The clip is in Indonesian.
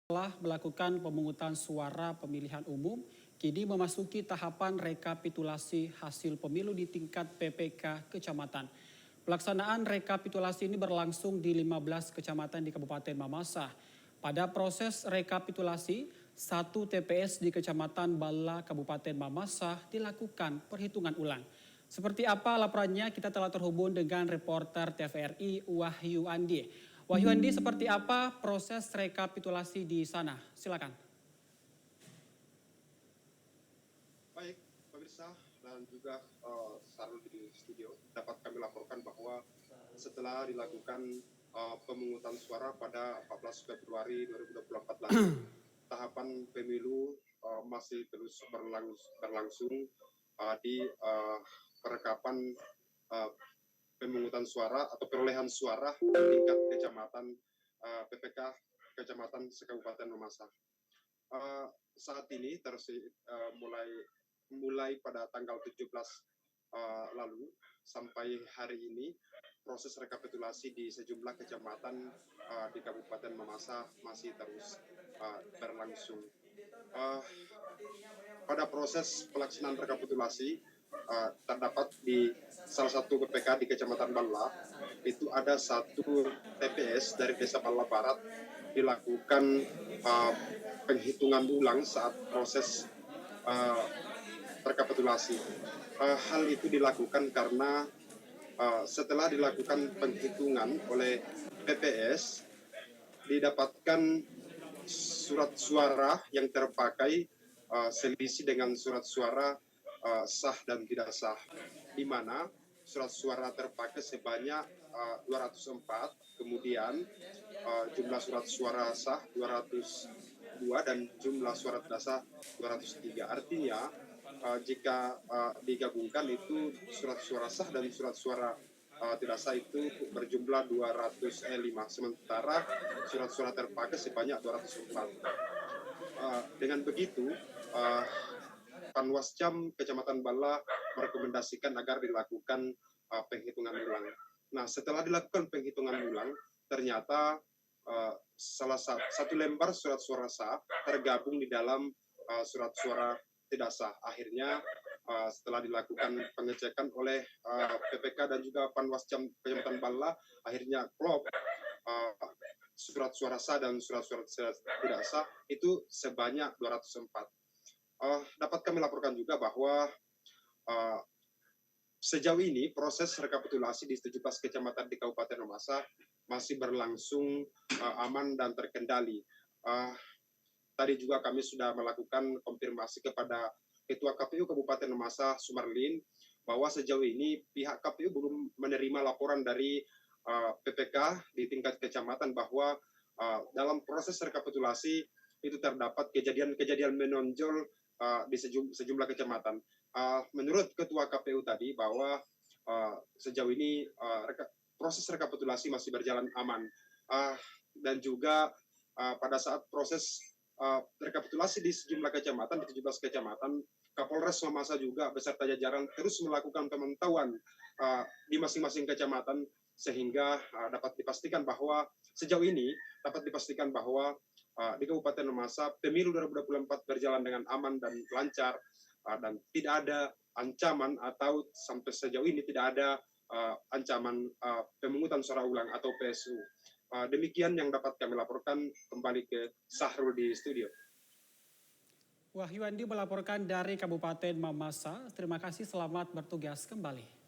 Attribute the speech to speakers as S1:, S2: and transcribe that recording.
S1: telah melakukan pemungutan suara pemilihan umum, kini memasuki tahapan rekapitulasi hasil pemilu di tingkat PPK Kecamatan. Pelaksanaan rekapitulasi ini berlangsung di 15 kecamatan di Kabupaten Mamasa. Pada proses rekapitulasi, satu TPS di Kecamatan Bala, Kabupaten Mamasa dilakukan perhitungan ulang. Seperti apa laporannya, kita telah terhubung dengan reporter TVRI Wahyu Andi. Wahyu Andi, seperti apa proses rekapitulasi di sana? Silakan.
S2: Baik, pemirsa dan juga Sarul di studio, dapat kami laporkan bahwa setelah dilakukan pemungutan suara pada 14 Februari 2024 lalu, tahapan pemilu masih terus berlangsung di perekapan uh, pemungutan suara atau perolehan suara di tingkat kecamatan PPK Kecamatan Sekabupaten Mamasa. Saat ini mulai pada tanggal 17 lalu sampai hari ini proses rekapitulasi di sejumlah kecamatan di Kabupaten Mamasa masih terus berlangsung. Pada proses pelaksanaan rekapitulasi terdapat di salah satu PPK di Kecamatan Balla, itu ada satu TPS dari Desa Balla Barat dilakukan penghitungan ulang saat proses rekapitulasi. Hal itu dilakukan karena setelah dilakukan penghitungan oleh PPS, didapatkan surat suara yang terpakai selisih dengan surat suara sah dan tidak sah, di mana surat suara terpakai sebanyak 204, kemudian jumlah surat suara sah 202 dan jumlah surat tidak sah 203. Artinya jika digabungkan itu surat suara sah dan surat suara tidak sah itu berjumlah 205, sementara surat suara terpakai sebanyak 204. Dengan begitu, Panwascam Kecamatan Bala merekomendasikan agar dilakukan penghitungan ulang. Nah, setelah dilakukan penghitungan ulang, ternyata salah satu lembar surat suara sah tergabung di dalam surat suara tidak sah. Akhirnya setelah dilakukan pengecekan oleh PPK dan juga Panwascam Kecamatan Bala, akhirnya klop surat suara sah dan surat suara tidak sah itu sebanyak 204. Dapat kami laporkan juga bahwa sejauh ini proses rekapitulasi di 17 kecamatan di Kabupaten Mamasa masih berlangsung aman dan terkendali. Tadi juga kami sudah melakukan konfirmasi kepada Ketua KPU Kabupaten Mamasa Sumarlin bahwa sejauh ini pihak KPU belum menerima laporan dari PPK di tingkat kecamatan bahwa dalam proses rekapitulasi itu terdapat kejadian-kejadian menonjol di sejumlah kecamatan. Menurut Ketua KPU tadi bahwa sejauh ini proses rekapitulasi masih berjalan aman, dan juga pada saat proses rekapitulasi di sejumlah kecamatan, di 17 kecamatan, Kapolres Mamasa juga beserta jajaran terus melakukan pemantauan di masing-masing kecamatan sehingga dapat dipastikan bahwa sejauh ini dapat dipastikan bahwa di Kabupaten Mamasa pemilu 2024 berjalan dengan aman dan lancar, dan tidak ada ancaman atau sampai sejauh ini tidak ada ancaman pemungutan suara ulang atau PSU. Demikian yang dapat kami laporkan. Kembali ke Sahrul di studio.
S1: Wahyu Andi melaporkan dari Kabupaten Mamasa. Terima kasih, selamat bertugas kembali.